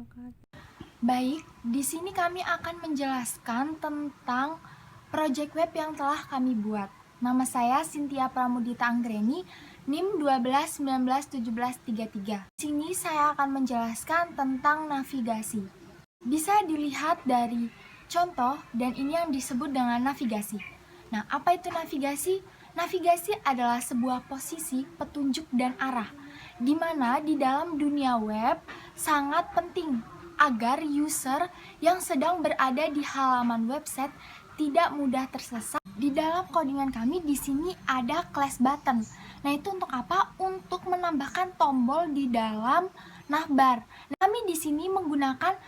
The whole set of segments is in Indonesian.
wabarakatuh. Baik, di sini kami akan menjelaskan tentang proyek web yang telah kami buat. Nama saya Cynthia Pramudita Anggreni, NIM 12191733. Di sini saya akan menjelaskan tentang navigasi. Bisa dilihat dari contoh, dan ini yang disebut dengan navigasi. Nah, apa itu navigasi? Navigasi adalah sebuah posisi, petunjuk, dan arah, di mana di dalam dunia web sangat penting agar user yang sedang berada di halaman website tidak mudah tersesat. Di dalam codingan kami di sini ada class button. Nah, itu untuk apa? Untuk menambahkan tombol di dalam navbar. Nah, kami di sini menggunakan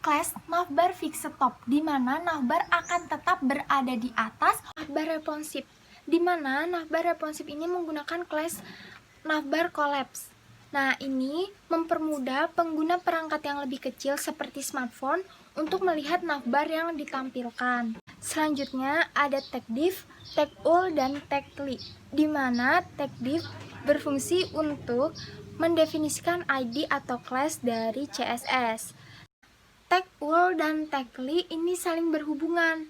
class navbar fixed top, di mana navbar akan tetap berada di atas navbar responsive, di mana navbar responsive ini menggunakan class navbar collapse. Nah, ini mempermudah pengguna perangkat yang lebih kecil seperti smartphone untuk melihat navbar yang ditampilkan. Selanjutnya ada tagdiff, tagul, dan tagli, di mana tagdiff berfungsi untuk mendefinisikan ID atau class dari CSS. Tagul dan tagli ini saling berhubungan.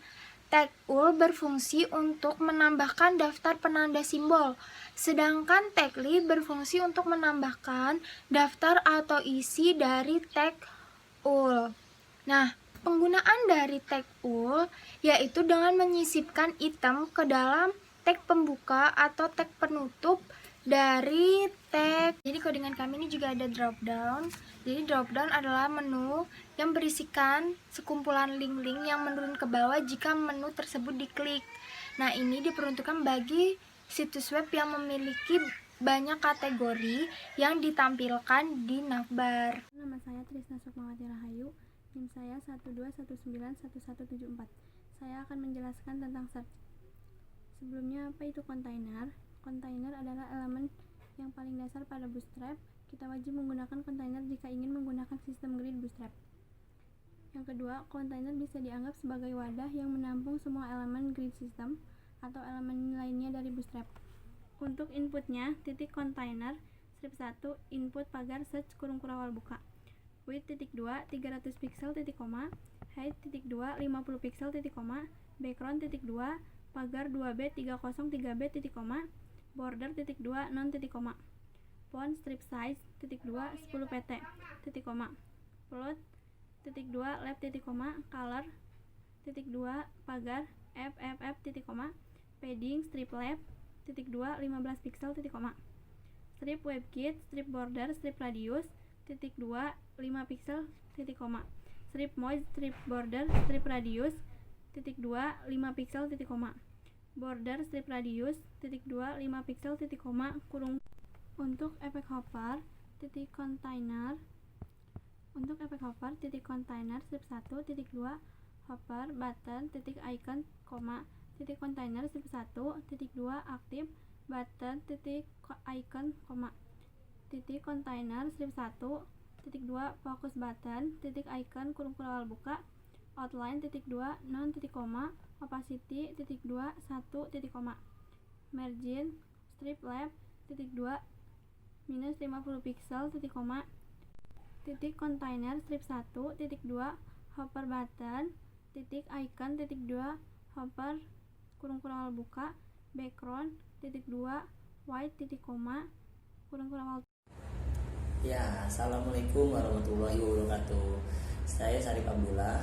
Tagul berfungsi untuk menambahkan daftar penanda simbol, sedangkan tagli berfungsi untuk menambahkan daftar atau isi dari tagul. Nah, penggunaan dari tagul yaitu dengan menyisipkan item ke dalam tag pembuka atau tag penutup dari tag. Jadi codingan kami ini juga ada drop down. Jadi drop down adalah menu yang berisikan sekumpulan link-link yang menurun ke bawah jika menu tersebut diklik. Nah, ini diperuntukkan bagi situs web yang memiliki banyak kategori yang ditampilkan di navbar. Nama saya Trisna Sukmawati Rahayu, NIM saya 121911174. Saya akan menjelaskan tentang search. Sebelumnya, apa itu kontainer? Kontainer adalah elemen yang paling dasar pada Bootstrap. Kita wajib menggunakan kontainer jika ingin menggunakan sistem grid Bootstrap. Yang kedua, kontainer bisa dianggap sebagai wadah yang menampung semua elemen grid system atau elemen lainnya dari Bootstrap. Untuk inputnya, titik kontainer, strip 1, input pagar search kurung kurawal buka. Width titik 2, 300 pixel titik koma, height titik 2, 50 pixel titik koma, background titik 2, pagar 2b 303b titik koma, border titik 2, non titik koma. Font strip size titik 2 10 pt titik koma, float titik 2 left titik koma, color titik 2 pagar fff titik koma, padding strip left titik 2 15 pixel titik koma, strip webkit strip border strip radius titik 2 5 pixel titik koma, strip moist strip border strip radius titik 2 5 pixel titik koma, border strip radius titik 2 5 pixel titik koma kurung. Untuk efek hover titik kontainer, strip 1 titik 2 hover button titik icon koma, titik kontainer strip 1 titik 2 aktif button titik icon koma, titik kontainer strip 1 titik 2 fokus button titik icon kurung kurawal buka, outline titik 2 non titik koma, opacity titik 2 1 titik koma, margin strip left titik 2 minus 50 pixel titik koma, titik kontainer strip 1 titik 2 hover button titik icon titik 2 hover kurung kurawal buka, background titik 2 white titik koma kurung kurawal. Ya, assalamualaikum warahmatullahi wabarakatuh. Saya Sarip Abdullah.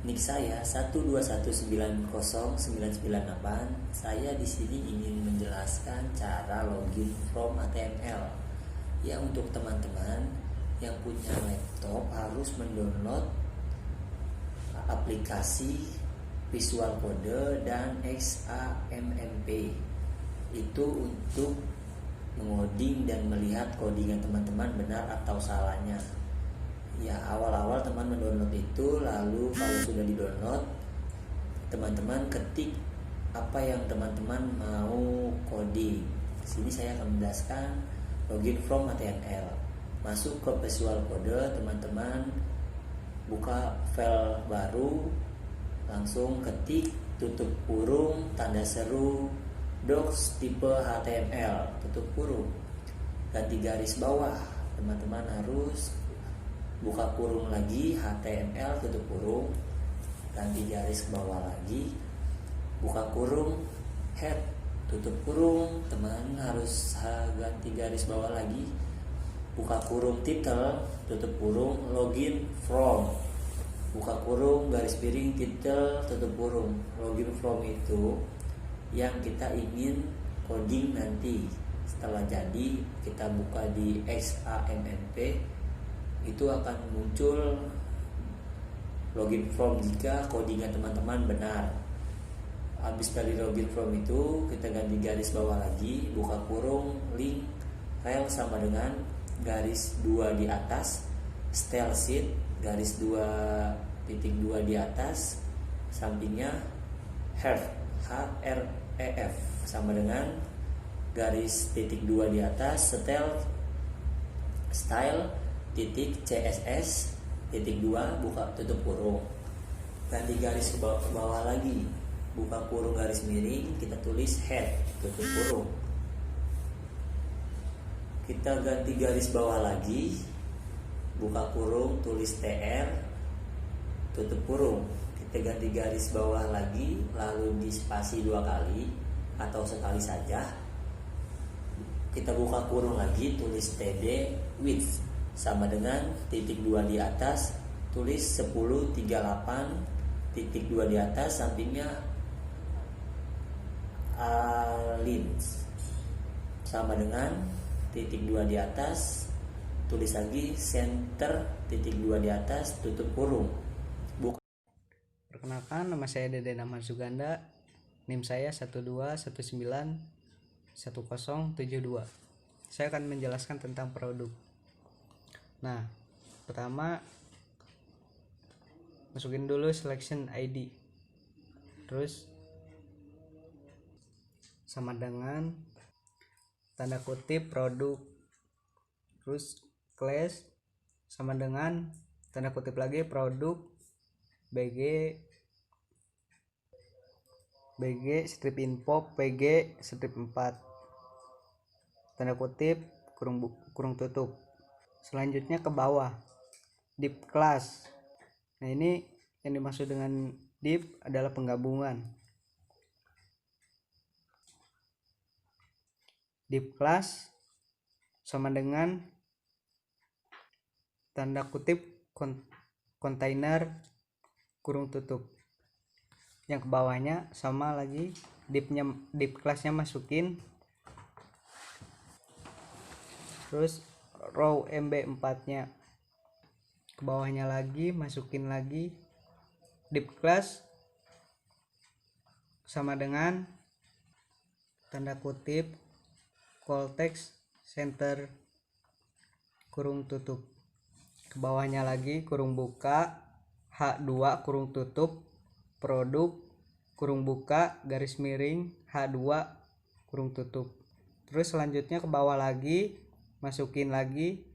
Nik saya 121909998. Saya di sini ingin menjelaskan cara login from HTML. Ya, untuk teman-teman yang punya laptop harus mendownload aplikasi Visual Code dan XAMPP. Itu untuk mengoding dan melihat codingan teman-teman benar atau salahnya. Ya, awal-awal teman mendownload itu, lalu kalau sudah di-download, teman-teman ketik apa yang teman-teman mau coding. Di sini saya akan menjelaskan login from HTML. Masuk ke Visual Code, teman-teman buka file baru, langsung ketik tutup kurung tanda seru docs tipe HTML tutup kurung, ganti garis bawah. Teman-teman harus buka kurung lagi, HTML tutup kurung, ganti garis ke bawah lagi, buka kurung, head tutup kurung, teman harus ganti garis bawah lagi, buka kurung title tutup kurung, login from, buka kurung garis miring title tutup kurung. Login from itu yang kita ingin coding nanti setelah jadi, kita buka di XAMMP, itu akan muncul login from jika codingan teman-teman benar. Habis dari login from itu kita ganti garis bawah lagi, buka kurung, link rel sama dengan garis 2 di atas, style sheet garis 2.2 di atas, sampingnya href sama dengan garis titik 2 di atas, style titik css titik 2 buka tutup kurung, ganti garis ke bawah lagi, buka kurung garis miring, kita tulis head tutup kurung, kita ganti garis bawah lagi, buka kurung tulis tr tutup kurung, kita ganti garis bawah lagi, lalu di spasi 2 kali atau sekali saja, kita buka kurung lagi, tulis td width sama dengan titik 2 di atas, tulis 1038 titik 2 di atas, sampingnya lines sama dengan titik 2 di atas, tulis lagi center titik 2 di atas tutup kurung. Perkenalkan, nama saya Deden Ahmad Suganda, NIM saya 12191072. Saya akan menjelaskan tentang produk. Nah, pertama masukin dulu selection ID, terus sama dengan tanda kutip produk, terus class sama dengan tanda kutip lagi produk bg strip info pg strip 4 tanda kutip kurung tutup. Selanjutnya ke bawah div class. Nah, ini yang dimaksud dengan div adalah penggabungan. Div class sama dengan tanda kutip kontainer kurung tutup. Yang ke bawahnya sama lagi, div classnya masukin, terus row MB4 nya ke bawahnya lagi, masukin lagi div class sama dengan tanda kutip call text center kurung tutup. Ke bawahnya lagi kurung buka H2 kurung tutup produk kurung buka garis miring H2 kurung tutup. Terus selanjutnya ke bawah lagi, masukin lagi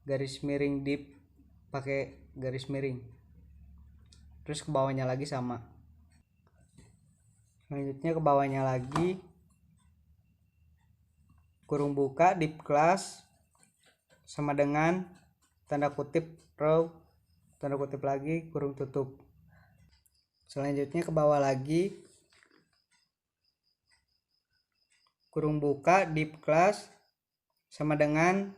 garis miring div pakai garis miring, terus ke bawahnya lagi sama. Selanjutnya ke bawahnya lagi kurung buka div class sama dengan tanda kutip row tanda kutip lagi kurung tutup. Selanjutnya ke bawah lagi kurung buka div class sama dengan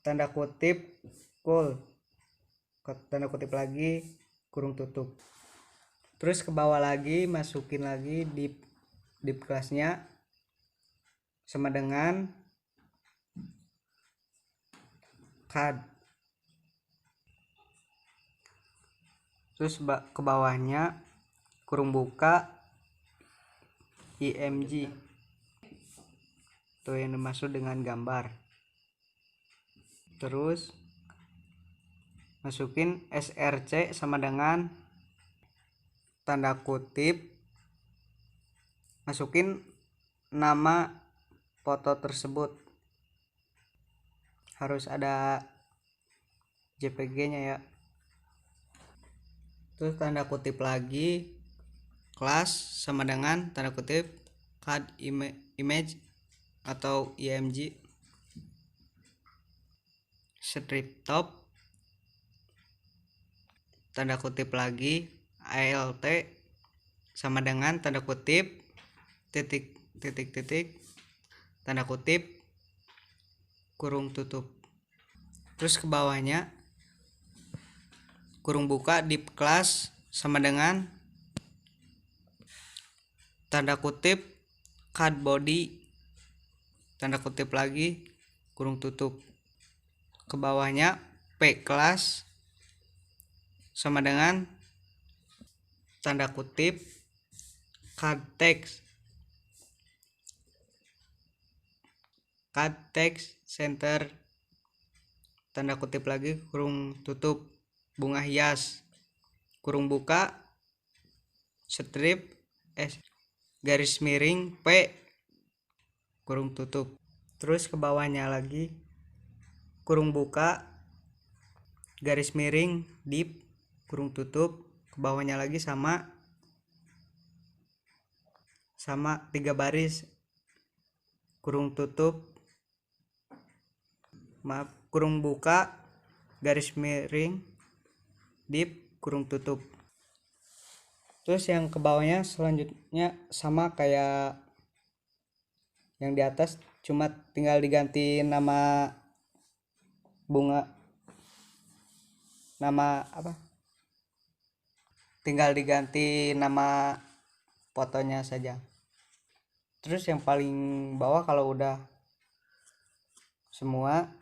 tanda kutip cool tanda kutip lagi kurung tutup. Terus ke bawah lagi masukin lagi div classnya sama dengan cad. Terus ke bawahnya kurung buka img, itu yang dimaksud dengan gambar. Terus masukin src sama dengan tanda kutip, masukin nama foto tersebut, harus ada JPG nya ya. Terus tanda kutip lagi kelas sama dengan tanda kutip cad image atau img. strip top tanda kutip lagi ALT sama dengan tanda kutip titik tanda kutip kurung tutup. Terus ke bawahnya kurung buka div class sama dengan tanda kutip card body tanda kutip lagi kurung tutup. Ke bawahnya p class sama dengan tanda kutip card text center tanda kutip lagi kurung tutup bunga hias kurung buka strip garis miring P kurung tutup. Terus ke bawahnya lagi kurung buka garis miring div kurung tutup, ke bawahnya lagi sama 3 baris kurung tutup kurung buka garis miring div kurung tutup. Terus yang ke bawahnya selanjutnya sama kayak yang di atas, cuma tinggal diganti nama bunga, tinggal diganti nama fotonya saja. Terus yang paling bawah kalau udah semua,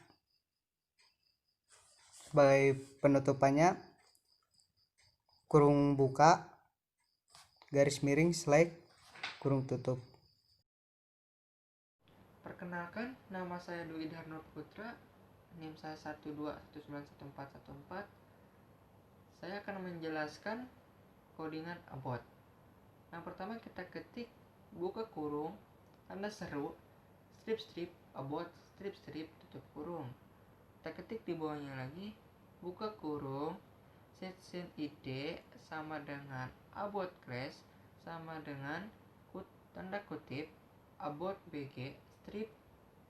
sebagai penutupannya kurung buka garis miring slash kurung tutup. Perkenalkan, nama saya Dwi Dharno Putra, NIM saya 1219114. Saya akan menjelaskan codingan abort. Yang pertama kita ketik buka kurung, tanda seru, strip abort, strip tutup kurung. Kita ketik di bawahnya lagi buka kurung, section id sama dengan abort class sama dengan tanda kutip abort bg strip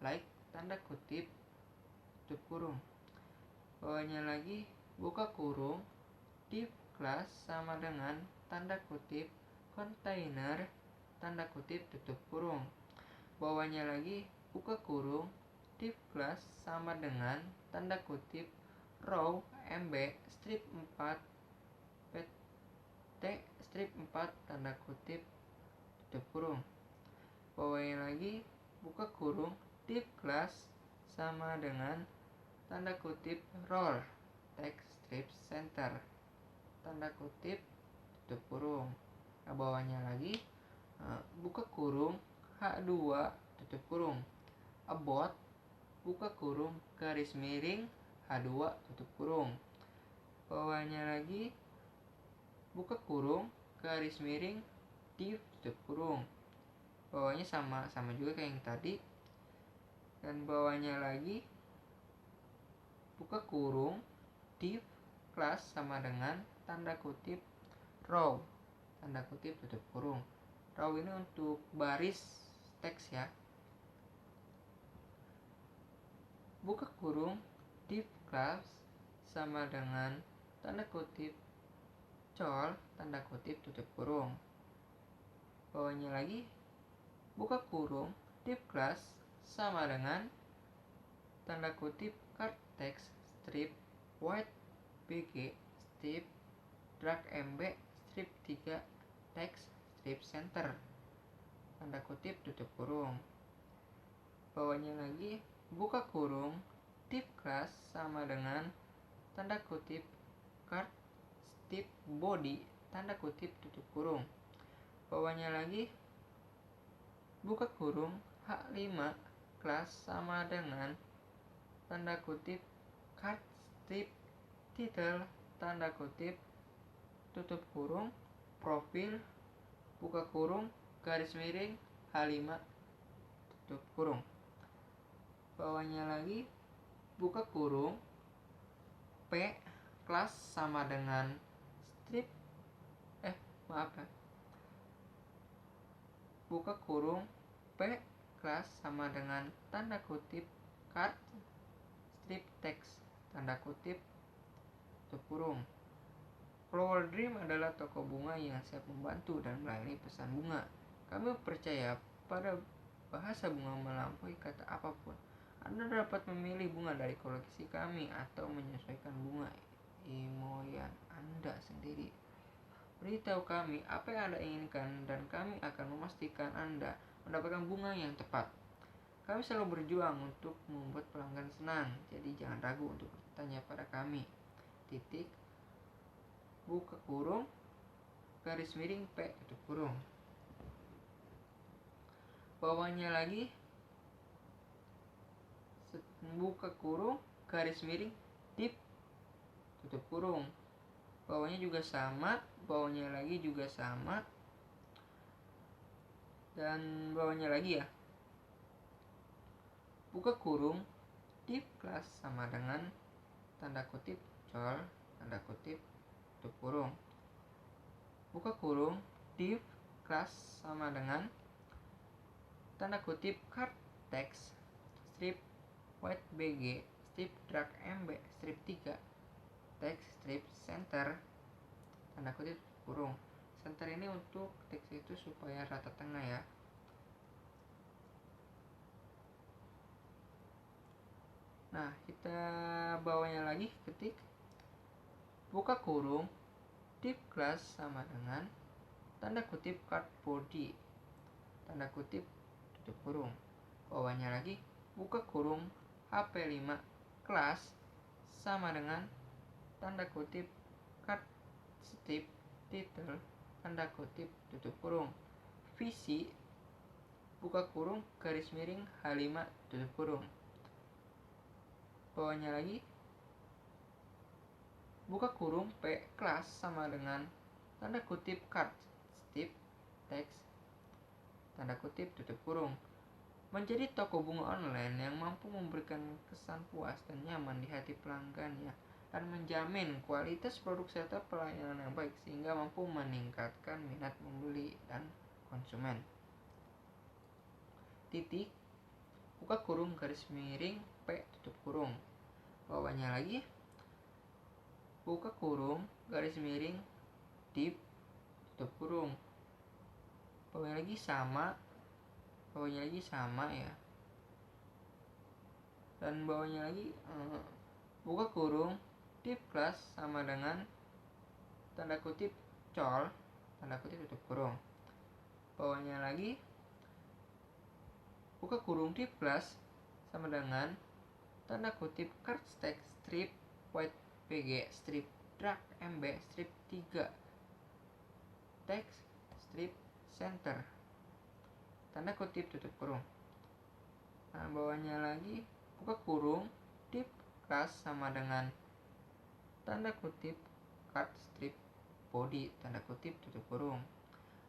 like tanda kutip tutup kurung. Bawahnya lagi buka kurung div class sama dengan tanda kutip container tanda kutip tutup kurung. Bawahnya lagi buka kurung div class sama dengan tanda kutip row mb strip 4 pt strip 4 tanda kutip tutup kurung. Bawahnya lagi buka kurung div class sama dengan tanda kutip roll text strip center tanda kutip tutup kurung. Nah, bawahnya lagi buka kurung H2 tutup kurung abort buka kurung garis miring H2 tutup kurung. Bawahnya lagi buka kurung garis miring div tutup kurung. Bawahnya sama juga kayak yang tadi. Dan bawahnya lagi buka kurung div class sama dengan tanda kutip row tanda kutip tutup kurung. Row ini untuk baris teks ya. Buka kurung div class sama dengan tanda kutip col tanda kutip tutup kurung. Bawahnya lagi buka kurung div class sama dengan tanda kutip card text strip white bg strip drag mb strip 3 text strip center tanda kutip tutup kurung. Bawahnya lagi buka kurung div class sama dengan tanda kutip card strip body tanda kutip tutup kurung. Bawahnya lagi buka kurung H5 class sama dengan tanda kutip card strip title tanda kutip tutup kurung profil buka kurung garis miring H5 tutup kurung. Bawahnya lagi buka kurung P class sama dengan strip buka kurung P class sama dengan tanda kutip card strip text tanda kutip tutup kurung. Flower Dream adalah toko bunga yang siap membantu dan melayani pesan bunga. Kami percaya pada bahasa bunga melampaui kata apapun. Anda dapat memilih bunga dari koleksi kami atau menyesuaikan bunga imoyan Anda sendiri. Beritahu kami apa yang Anda inginkan dan kami akan memastikan Anda mendapatkan bunga yang tepat. Kami selalu berjuang untuk membuat pelanggan senang, jadi jangan ragu untuk bertanya pada kami. Titik, buka kurung, garis miring P tutup kurung. Bawahnya lagi, buka kurung, garis miring, dip, tutup kurung. Bawahnya juga sama, bawahnya lagi juga sama, dan bawahnya lagi ya. Buka kurung, div kelas sama dengan tanda kutip col, tanda kutip tutup kurung. Buka kurung, div kelas sama dengan tanda kutip card text strip white bg strip drag mb strip 3 text strip center tanda kutip kurung. Center ini untuk teks itu supaya rata tengah ya. Nah, kita bawahnya lagi ketik buka kurung div class sama dengan tanda kutip card body tanda kutip tutup kurung. Bawahnya lagi buka kurung HP5 kelas sama dengan tanda kutip card strip title tanda kutip tutup kurung. Visi buka kurung garis miring H5 tutup kurung. Bawahnya lagi buka kurung P kelas sama dengan tanda kutip card strip text tanda kutip tutup kurung. Menjadi toko bunga online yang mampu memberikan kesan puas dan nyaman di hati pelanggannya dan menjamin kualitas produk serta pelayanan yang baik sehingga mampu meningkatkan minat membeli dan konsumen. Titik buka kurung garis miring P tutup kurung. Bawahnya lagi buka kurung garis miring div tutup kurung. Bawahnya lagi sama ya, dan bawahnya lagi buka kurung div class sama dengan tanda kutip col tanda kutip tutup kurung. Bawahnya lagi buka kurung div class sama dengan tanda kutip card text strip white pg strip drag mb strip 3 text strip center tanda kutip tutup kurung. Nah, bawahnya lagi buka kurung div class sama dengan tanda kutip card strip body tanda kutip tutup kurung.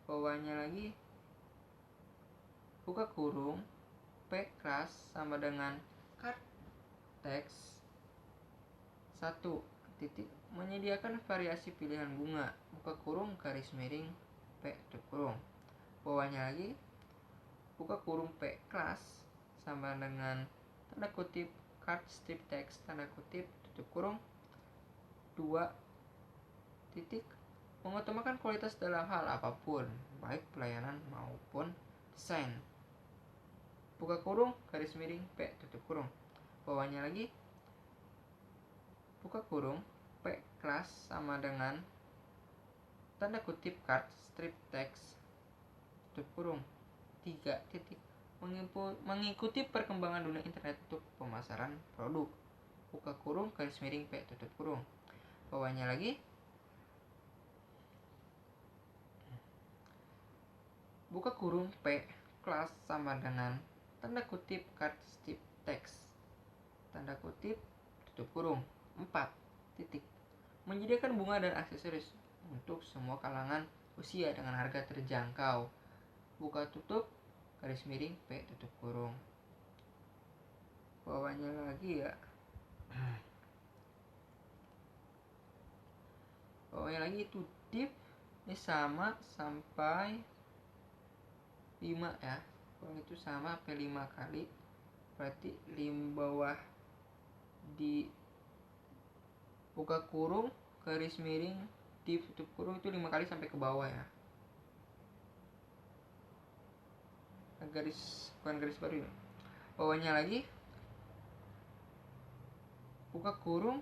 Bawahnya lagi buka kurung P class sama dengan card text 1 titik menyediakan variasi pilihan bunga buka kurung garis miring P tutup kurung. Bawahnya lagi buka kurung P class sama dengan tanda kutip card strip text tanda kutip tutup kurung 2 titik mengutamakan kualitas dalam hal apapun baik pelayanan maupun desain. Buka kurung garis miring P tutup kurung. Bawahnya lagi buka kurung P class sama dengan tanda kutip card strip text tutup kurung 3 titik mengikuti perkembangan dunia internet untuk pemasaran produk. Buka kurung garis miring P tutup kurung. Bawahnya lagi buka kurung P class sama dengan tanda kutip card strip text tanda kutip tutup kurung 4 titik menyediakan bunga dan aksesoris untuk semua kalangan usia dengan harga terjangkau. Buka tutup garis miring P tutup kurung. Bawahnya lagi ya, bawahnya lagi itu div ini sama sampai 5 ya. Kalau itu sama sampai 5 kali berarti bawah di buka kurung, garis miring, div, tutup kurung itu 5 kali sampai ke bawah ya. Bukan garis baru ya. Bawahnya lagi, buka kurung,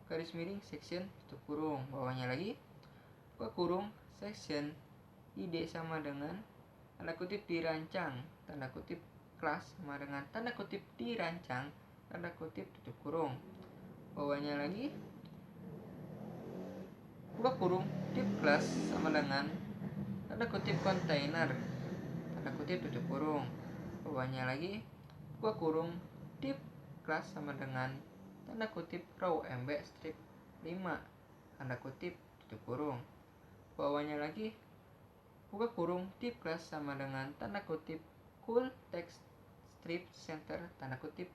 garis miring, section, tutup kurung. Bawahnya lagi, buka kurung, section, id sama dengan tanda kutip dirancang, tanda kutip kelas sama dengan tanda kutip dirancang, tanda kutip tutup kurung. Bawahnya lagi, buka kurung, div kelas sama dengan tanda kutip kontainer, tanda kutip tutup kurung. Bawahnya lagi, buka kurung, div kelas sama dengan tanda kutip row mb strip 5, tanda kutip tutup kurung. Bawahnya lagi, buka kurung, div kelas sama dengan tanda kutip cool text strip center, tanda kutip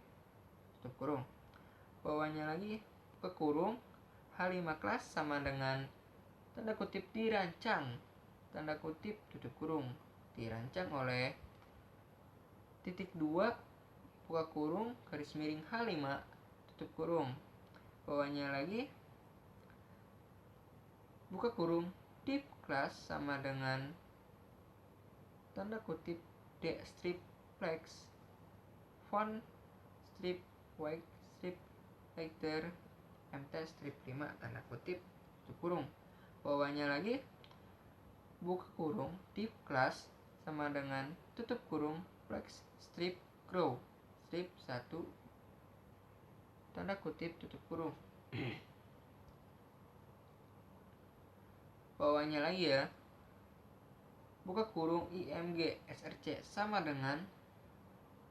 tutup kurung. Bawahnya lagi, buka kurung, h5 kelas sama dengan tanda kutip dirancang, tanda kutip tutup kurung, dirancang oleh titik 2, buka kurung, garis miring h5, tutup kurung. Bawahnya lagi, buka kurung, div kelas sama dengan tanda kutip d strip flex font strip white strip letter mt strip 5, tanda kutip tutup kurung. Bawahnya lagi, buka kurung, div kelas sama dengan tutup kurung, flex strip grow strip 1, tanda kutip tutup kurung. Bawahnya lagi ya, buka kurung, img src sama dengan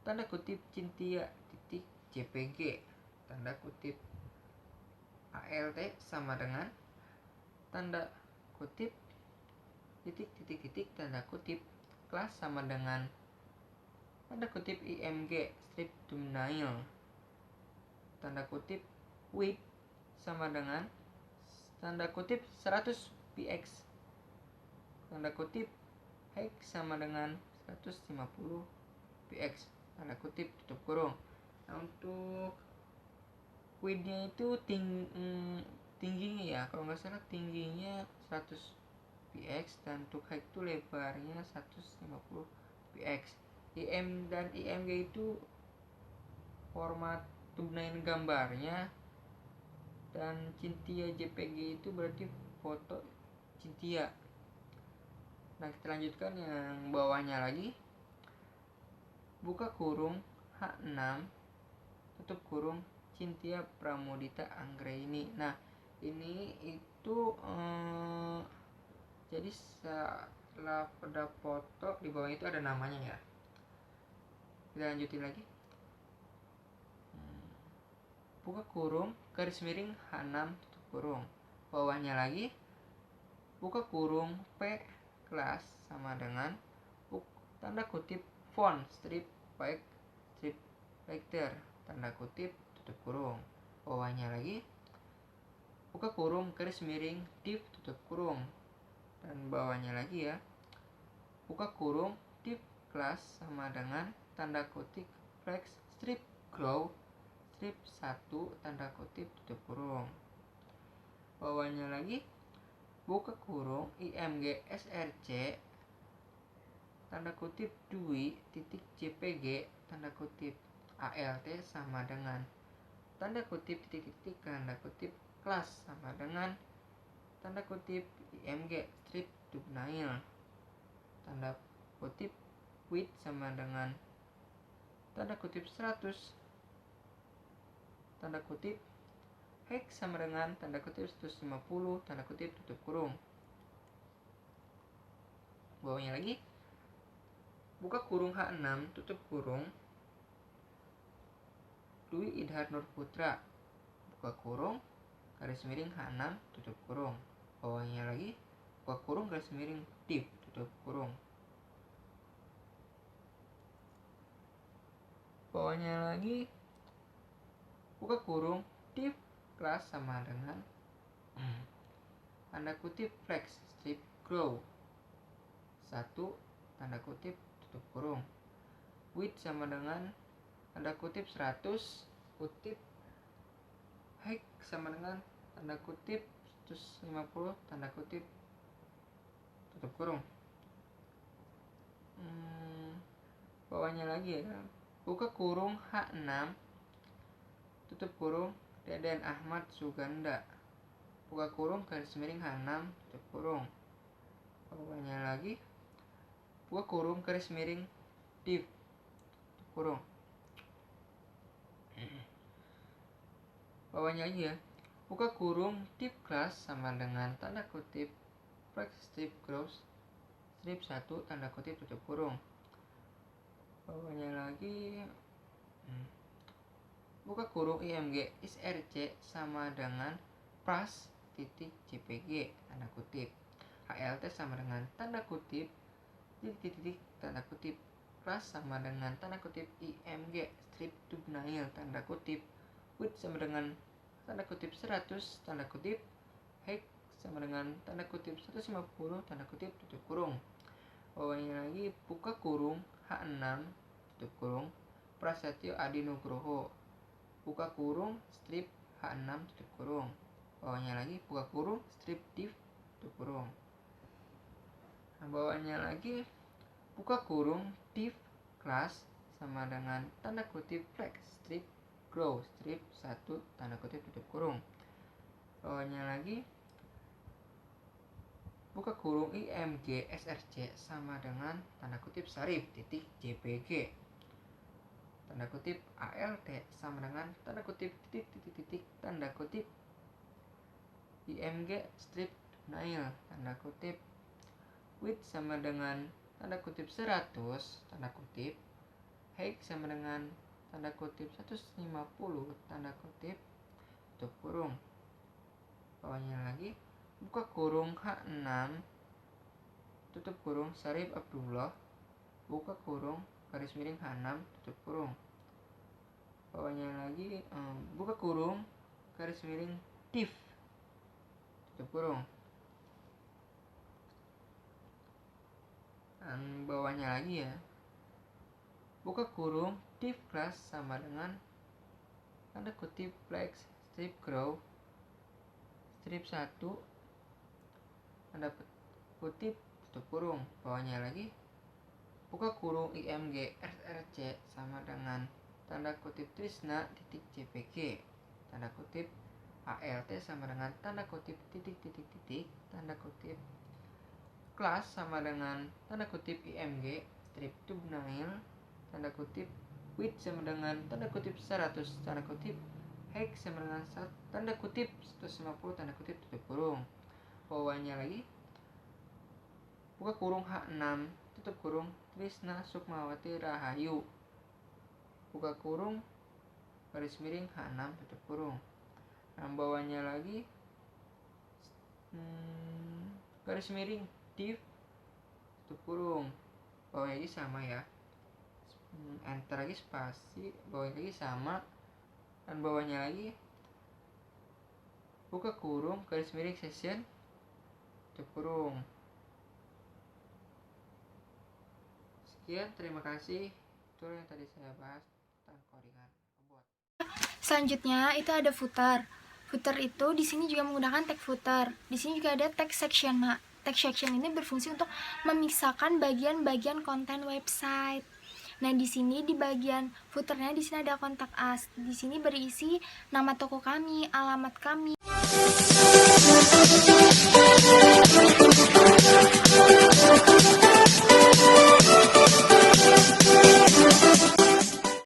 tanda kutip Cynthia titik jpg, tanda kutip alt sama dengan tanda kutip titik tanda kutip kelas sama dengan tanda kutip img strip thumbnail, tanda kutip width sama dengan tanda kutip 100 px, tanda kutip height sama dengan 150 px, tanda kutip tutup kurung. Nah, untuk widthnya itu tingginya ya, kalau nggak salah tingginya 100 px dan untuk height itu lebarnya 150 px. IM dan IMG itu format thumbnail gambarnya, dan Cynthia JPG itu berarti foto Cynthia. Nah, kita lanjutkan yang bawahnya lagi, buka kurung H6 tutup kurung Cynthia Pramudita Anggraini. Nah, ini itu jadi setelah pada foto di bawah itu ada namanya ya. Kita lanjutin lagi, buka kurung, garis miring H6 tutup kurung. Bawahnya lagi, buka kurung P kelas sama dengan tanda kutip font strip white strip letter, tanda kutip tutup kurung. Bawahnya lagi, buka kurung, garis miring div tutup kurung. Dan bawahnya lagi ya, buka kurung, div kelas sama dengan tanda kutip flex strip grow strip 1, tanda kutip tutup kurung. Bawahnya lagi, buka kurung img src tanda kutip dui titik jpg, tanda kutip alt sama dengan tanda kutip titik tanda kutip kelas sama dengan tanda kutip img strip thumbnail, tanda kutip width sama dengan tanda kutip 100, tanda kutip height sama dengan tanda kutip 150, tanda kutip tutup kurung. Bawahnya lagi, buka kurung H6 tutup kurung Dwi Idhar Nur Putra, buka kurung, garis miring H6 tutup kurung. Bawahnya lagi, buka kurung, garis miring div tutup kurung. Bawahnya lagi, buka kurung, div kelas sama dengan tanda kutip flex strip grow 1, tanda kutip tutup kurung. Width sama dengan tanda kutip 100 kutip hike sama dengan tanda kutip 150 tanda kutip tutup kurung. Bawahnya lagi ya, buka kurung H6 tutup kurung Deden Ahmad Suganda, buka kurung garis miring H6 tutup kurung. Bawahnya lagi, buka kurung garis miring div tutup kurung. Bawahnya lagi ya, buka kurung div class sama dengan tanda kutip flex strip gross strip 1 tanda kutip tutup kurung. Bawahnya lagi, buka kurung IMG ISRC sama dengan pras titik JPG tanda kutip, HLT sama dengan tanda kutip titik tanda kutip, pras sama dengan tanda kutip IMG strip thumbnail tanda kutip, width sama dengan tanda kutip 100 tanda kutip, height sama dengan tanda kutip 150 tanda kutip tutup kurung. Bawahnya lagi, buka kurung H6 tutup kurung Prasetyo Adi Nugroho, buka kurung strip H6 tutup kurung. Bawahnya lagi, buka kurung strip div tutup kurung. Nah, bawahnya lagi, buka kurung div class sama dengan tanda kutip flex strip grow strip 1 tanda kutip tutup kurung. Bawahnya lagi, buka kurung IMG SRC sama dengan tanda kutip sarif titik JPG tanda kutip ALT sama dengan tanda kutip titik tanda kutip IMG strip nail tanda kutip, width sama dengan tanda kutip 100 tanda kutip, height sama dengan tanda kutip 150 tanda kutip tutup kurung. Bawahnya lagi, buka kurung H6 tutup kurung Sarif Abdullah, buka kurung garis miring H6 tutup kurung. Bawahnya lagi, buka kurung garis miring div tutup kurung. Dan bawahnya lagi ya, buka kurung div class sama dengan tanda kutip flex strip grow strip 1 tanda kutip tutup kurung. Bawahnya lagi, buka kurung IMG SRC sama dengan tanda kutip Trisna titik JPG tanda kutip ALT sama dengan tanda kutip titik tanda kutip kelas sama dengan tanda kutip IMG strip thumbnail tanda kutip, width sama dengan tanda kutip 100 tanda kutip, height sama dengan tanda kutip 150 tanda kutip tutup kurung. Bawahnya lagi, buka kurung H6 tutup kurung Trisna Sukmawati Rahayu, buka kurung garis miring H6 tutup kurung. Nah, bawahnya lagi, garis miring div tutup kurung. Bawahnya lagi sama ya, enter lagi spasi, bawahnya lagi sama, dan bawahnya lagi, buka kurung garis miring session tutup kurung. Sekian, terima kasih. Itu yang tadi saya bahas tentang codingan robot. Selanjutnya itu ada footer. Footer itu di sini juga menggunakan tag footer. Di sini juga ada tag section. Nah, tag section ini berfungsi untuk memisahkan bagian-bagian konten website. Nah, di sini di bagian footernya di sini ada kontak us. Di sini berisi nama toko kami, alamat kami.